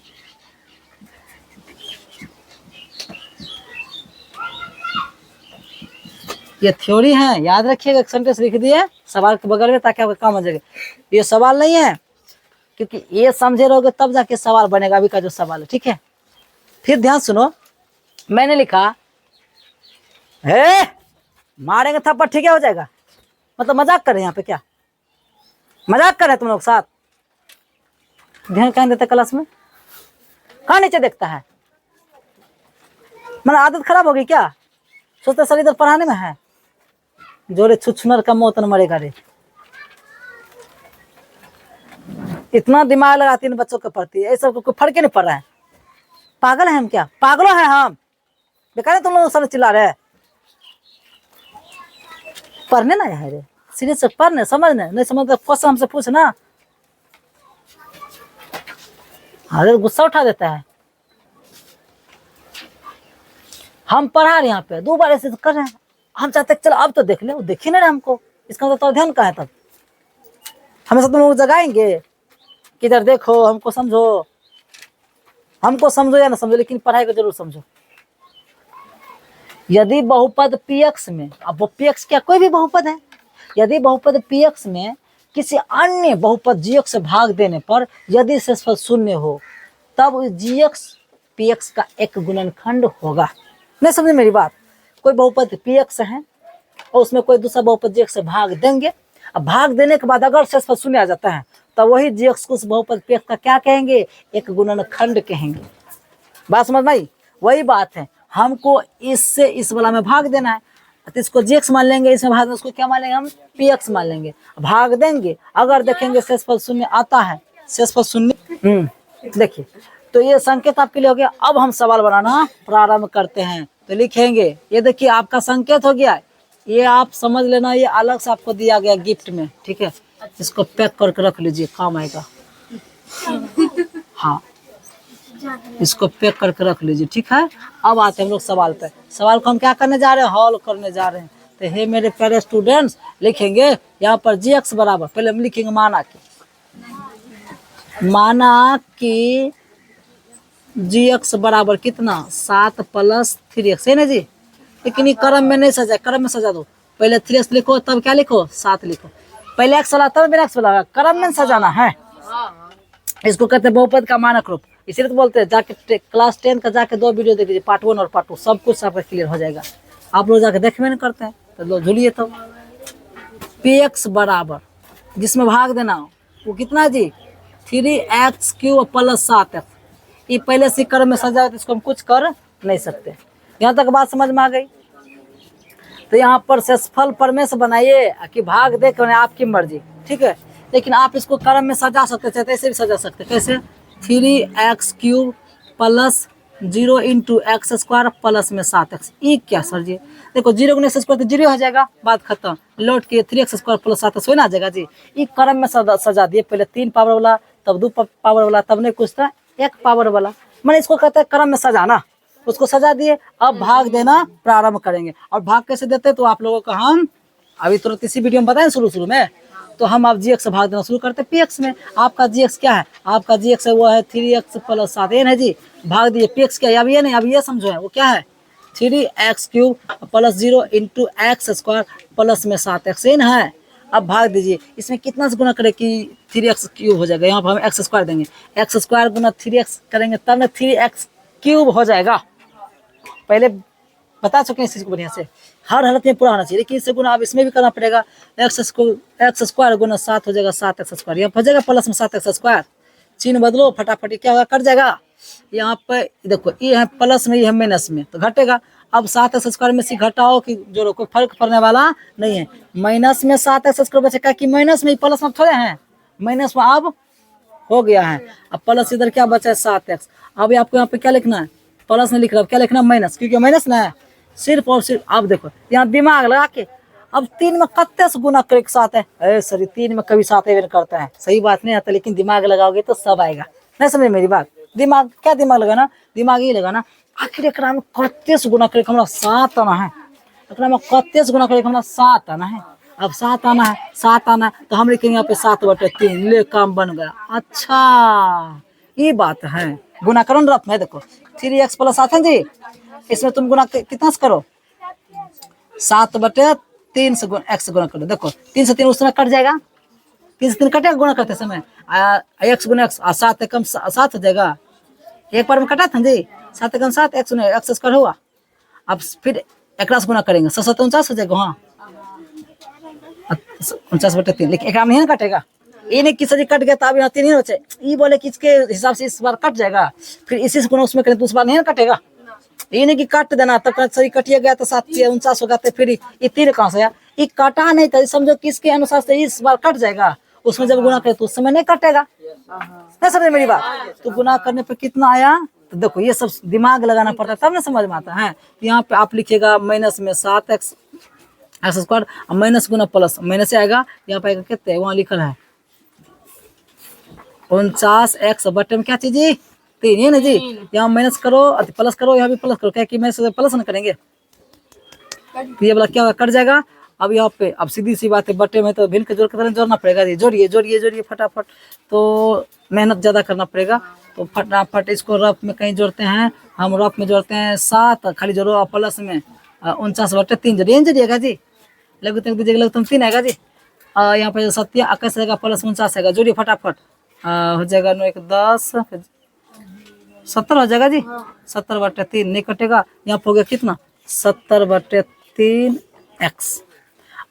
ये थ्योरी है, याद रखिएगा। एक सेंटेंस लिख दिए सवाल के बगल में, ताकि आपका काम हो जाएगा। ये सवाल नहीं है, क्योंकि ये समझे रहोगे तब जाके सवाल बनेगा, अभी का जो सवाल है, ठीक है। फिर ध्यान सुनो, मैंने लिखा है, मारेंगे थप्पड़ ठीक है, हो जाएगा। मतलब मजाक कर रहे हैं यहाँ पे, क्या मजाक कर रहे हैं तुम लोग साथ, ध्यान कहाँ देते क्लास में, कहाँ नीचे देखता है, मतलब आदत खराब होगी क्या, सोचते सर इधर पढ़ाने में है, जोरे छुछुनर का मौत न मरेगा रे। इतना दिमाग लगाती है बच्चों के प्रति, ये सब कोई फर्क ही नहीं पड़ रहा है। पागल है हम क्या, पागलों है हम, बेकार है तुम लोग सर चिल्ला रहे। पढ़ने ना है रे, सीरियस से पढ़ने, समझने नहीं समझ तो क्वेश्चन हमसे पूछना। अरे गुस्सा उठा देता है। हम पढ़ा रहे यहाँ पे 2 बार ऐसे कर रहे हैं, हम चाहते चलो अब तो देख ले, वो देख ही नहीं रहे हमको, इसका मतलब तो ध्यान कहाँ है। तब हमेशा तुम लोग जगाएंगे कि इधर देखो, हमको समझो, हमको समझो या ना समझो, लेकिन पढ़ाई को जरूर समझो। यदि बहुपद px में, अब वो px क्या, कोई भी बहुपद है, यदि बहुपद px में किसी अन्य बहुपद gx से भाग देने पर यदि शेषफल शून्य हो, तब gx px का एक गुणनखंड होगा। नहीं समझे मेरी बात। कोई बहुपद px है और उसमें कोई दूसरा बहुपद gx से भाग देंगे, अब भाग देने के बाद अगर शेषफल शून्य आ जाता है, तब वही gx को उस बहुपद px का क्या कहेंगे, एक गुणनखंड कहेंगे। बात समझ में आई। वही बात है, हमको इससे इस वाला में भाग देना है, तो इसको gx मान लेंगे, इसमें भाग उसको क्या मान लेंगे, हम px मान लेंगे, भाग देंगे। अगर देखेंगे शेषफल शून्य आता है, शेषफल शून्य, देखिए तो ये संकेत आपके लिए हो गया। अब हम सवाल बनाना प्रारंभ करते हैं। तो लिखेंगे, ये देखिए आपका संकेत हो गया, ये आप समझ लेना, ये अलग से आपको दिया गया गिफ्ट में, ठीक है। इसको पैक करके रख लीजिए, काम आएगा। हाँ, इसको पैक करके रख लीजिए, ठीक है। अब आते हैं हम लोग सवाल पे। सवाल को हम क्या करने जा रहे हैं, हॉल करने जा रहे हैं। तो हे मेरे प्यारे स्टूडेंट्स, लिखेंगे यहाँ पर जी एक्स बराबर, पहले हम लिखेंगे माना कि जी एक्स बराबर कितना 7 + 3x है ना जी। लेकिन ये क्रम में नहीं सजा, क्रम में सजा दो। पहले 3x लिखो, तब क्या लिखो 7 लिखो। पहले x वाला तब बिना x वाला, क्रम में सजाना है। इसको कहते हैं बहुपद का मानक रूप। इसीलिए तो बोलते हैं, जाके क्लास 10 का जाके 2 वीडियो देख लीजिए, पार्ट 1 और पार्ट 2, सब कुछ आपका क्लियर हो जाएगा। आप लोग जाके देखते नहीं करते हैं तो लो झूलिए। तो px बराबर, जिसमें भाग देना हो वो कितना जी 3x³ + 7x। ये पहले से क्रम में सजा, तो इसको हम कुछ कर नहीं सकते। यहाँ तक बात समझ में आ गई। तो यहाँ पर शेषफल परमेश बनाइए कि भाग दे कर आपकी मर्जी, ठीक है। लेकिन आप इसको क्रम में सजा सकते, चाहते ऐसे भी सजा सकते। कैसे 3x³ + 0 × x² प्लस में 7x। ये क्या सर जी, देखो 0 × x² तो 0 हो जाएगा, बात खत्म। लौट के 3x² + 7x हो ना जाएगा जी। ये क्रम में सजा दिए, पहले 3 पावर वाला, तब 2 पावर वाला, तब नहीं कुछ था 1 पावर वाला। मैंने इसको कहते हैं क्रम में सजाना। उसको सजा दिए, अब भाग देना प्रारंभ करेंगे। और भाग कैसे देते हैं तो आप लोगों को हम अभी तुरंत इसी वीडियो में बताएं शुरू में। तो हम अब जी एक्स से भाग देना शुरू करते हैं px में। आपका जी एक्स क्या है, आपका जी एक्स है वो है 3x + 7 है जी। भाग दिए px क्या है, अब ये नहीं, अब ये समझो है वो क्या है 3x³ + 0 × x² प्लस में 7x है। अब भाग दीजिए, इसमें कितना से गुना करें कि 3x³ हो जाएगा। यहाँ पर हम x² देंगे, x² × 3x करेंगे तब ना 3x³ हो जाएगा। पहले बता चुके हैं इस चीज को बढ़िया से, हर हालत में पूरा होना चाहिए। लेकिन इससे गुना अब इसमें भी करना पड़ेगा। x² × 7 हो जाएगा 7x², यहाँ हो जाएगा प्लस में 7x²। चिन्ह बदलो फटाफट, क्या होगा कट जाएगा। यहाँ पे देखो ये है प्लस में, ये है माइनस में, तो घटेगा। अब 7x² में से घटाओ कि जोड़ो, कोई फर्क पड़ने वाला नहीं है। माइनस में 7x² बचेगा कि माइनस में, प्लस में थोड़े हैं, माइनस में अब हो गया है। अब प्लस इधर क्या बचा है 7x। अब आपको यहाँ पे क्या लिखना है, प्लस नहीं लिख रहा, क्या लिखना है माइनस, क्योंकि माइनस ना है सिर्फ और सिर्फ। अब देखो यहाँ दिमाग लगा के, अब 3 में कत्ते से गुना करे 7 है, सॉरी 3 में कभी 7 करता है, सही बात नहीं आता। लेकिन दिमाग लगाओगे तो सब आएगा, नहीं समझे मेरी बात। दिमाग क्या दिमाग लगाना, दिमाग ये लगाना आखिर एक में कत्ते से गुना करे हमारा 7 आना है, एक में कत्ते से गुना करे हमारा 7 आना है। अब 7 आना है, 7 आना है, तो हम लिखेंगे यहाँ पे 7/3, ले काम बन गया। अच्छा ये बात है, गुना करो रफ में। देखो 3x + 7 है जी, इसमें तुम गुना कितना से करो 7/3 से x से गुना करो। देखो 3 से 3 उस समय कट जाएगा, 3 से 3 कटेगा गुना करते समय, x × x 7 × 7 हो जाएगा। एक बार में कटा था जी, 7 × 7 x² हुआ। अब फिर एक गुना करेंगे 7 × 7 49 हो जाएगा। हाँ 49/3, लेकिन एक नहीं ना कटेगा। ये नहीं किसी कट गया तो अब यहाँ 3 ही बचे, ये बोले कि इसके हिसाब से इस बार कट जाएगा, फिर इसी से गुना उसमें करें तो उस बार नहीं ना कटेगा। ये नहीं कि काट देना तब सही कटिया गया तो 7 × 49 हो गया, तो फिर ये 3 कहाँ से आया, ये काटा नहीं था। समझो कि इसके अनुसार से इस बार कट जाएगा, उसमें जब गुना करे तो उस समय नहीं कटेगा। नहीं समझे मेरी बात। तो गुना करने पे कितना आया, तो देखो ये सब दिमाग लगाना पड़ता है तब ना समझ में आता है। तो यहाँ पे आप लिखिएगा माइनस में 7x² माइनस गुना प्लस माइनस से आएगा। यहाँ पे कितने वहाँ लिखल है 49x बटे में क्या चीज 3 है ना जी। यहाँ माइनस करो प्लस करो, यहाँ भी प्लस करो, क्या कि माइनस प्लस न करेंगे तो ये वाला क्या होगा कट जाएगा। अब यहाँ पे अब सीधी सी बात है, बटे में तो भिन्न के जोड़ के तरह जोड़ना पड़ेगा जी। जोड़िए जोड़िए जोड़िए फटाफट, तो मेहनत ज़्यादा करना पड़ेगा। तो फटाफट इसको रफ में कहीं जोड़ते हैं, हम रफ में जोड़ते हैं 7 खाली जोड़ो, और प्लस में 49/3 जोड़िए जोड़िएगा जी। लगभग तक दीजिएगा, लगभग 3 आएगा जी। यहाँ पे 7 21 आएगा प्लस 49 आएगा, जोड़िए फटाफट। हो जाएगा 9 1 10 70 हो जाएगा जी। 70/3 नहीं कटेगा। यहाँ पे हो गया कितना 70/3x।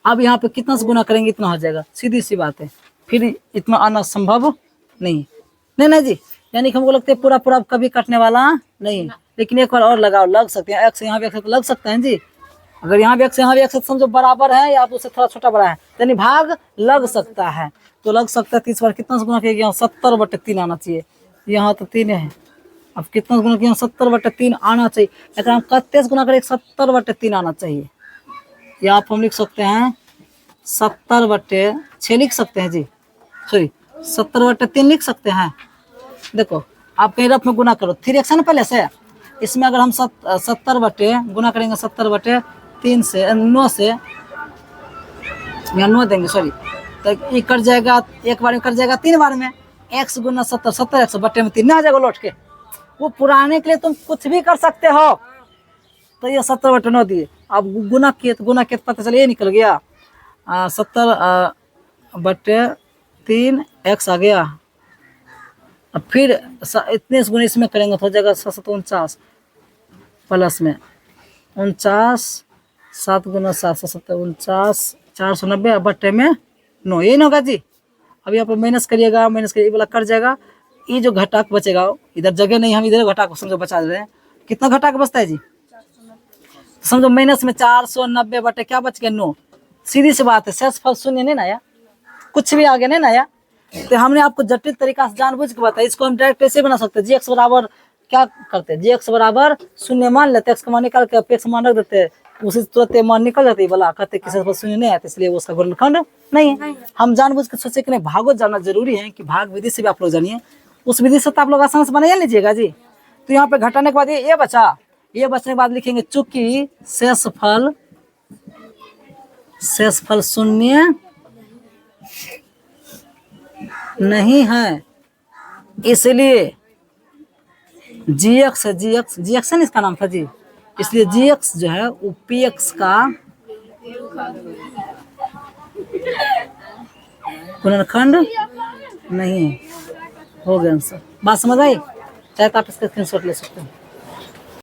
अब यहाँ पे कितना से गुना करेंगे इतना हो जाएगा, सीधी सी बात है। फिर इतना आना संभव नहीं नहीं जी। यानी कि हमको लगता है पूरा पूरा कभी कटने वाला नहीं, लेकिन एक बार और लगाओ, लग सकते हैं। x यहाँ भी x लग सकते हैं जी। अगर यहाँ भी x यहाँ भी x समझो बराबर है या तो उससे थोड़ा छोटा बड़ा है, यानी भाग लग सकता है। तो लग सकता है 30 बार कितना से गुना किया, 70/3 आना चाहिए। यहाँ तो 3 है, अब कितना गुना किया 70/3 आना चाहिए। अगर हम कत्ते से गुना करें 70/3 आना चाहिए। या आप हम लिख सकते हैं 70/6 लिख सकते हैं जी, सॉरी 70/3 लिख सकते हैं। देखो आप कहीं रफ में गुना करो, 3 एक्शन है पहले से, इसमें अगर हम 70 बटे गुना करेंगे 70/3 से 9 से, या 9 देंगे सॉरी, तो ये कट जाएगा, एक बार में कट जाएगा 3 बार में, x गुना 70, 70 x बटे में 3 ना आ जाएगा लौट के। वो पुराने के लिए तुम कुछ भी कर सकते हो। तो ये 70/9 दिए, अब गुना किए तो गुना किए तो पता चले ये निकल गया 70/3 x आ गया। अब फिर इतने से गुना इसमें करेंगे तो हो जाएगा 749 प्लस में 49, 7 गुना 7 49, 490 बटे में 9, यही ना होगा जी। अब यहाँ पर माइनस करिएगा, माइनस करिए वाला कट जाएगा। ये जो घटाक बचेगा, इधर जगह नहीं, हम इधर घटाक समझो बचा रहे हैं। कितना घटाक बचता है जी, समझो माइनस में 490 बटे क्या बच गया 9। सीधी सी बात है, शेषफल शून्य नहीं ना आया, कुछ भी आगे नहीं ना आया। तो हमने आपको जटिल तरीका से जानबूझ के बताया। इसको हम डायरेक्ट ऐसे बना सकते हैं, जी एक्स बराबर क्या करते हैं, जी एक्स बराबर 0 मान लेते हैं, एक्स का मान निकाल के अपेक्ष मान रख देते हैं, उसी तुरंत मान निकल जाती है बोला, कहते किसी पर 0 नहीं आया, इसलिए उसका गुणनखंड नहीं है। हम जानबूझ के सोचे कि नहीं भागवत जानना जरूरी है, कि भाग विधि से भी आप लोग जानिए, उस विधि से तो आप लोग आसानी से बना लीजिएगा जी। तो यहाँ पे घटाने के बाद ये बचा, ये बचने के बाद लिखेंगे चूंकि शेषफल 0 नहीं है, इसलिए जी एक्स है, जी एक्स है ना इसका नाम था जी, इसलिए जी एक्स जो है वो पी एक्स का गुणनखंड नहीं है। हो गया आंसर, बात समझ आई? चाहे तो आप इसका स्क्रीनशॉट ले सकते हैं।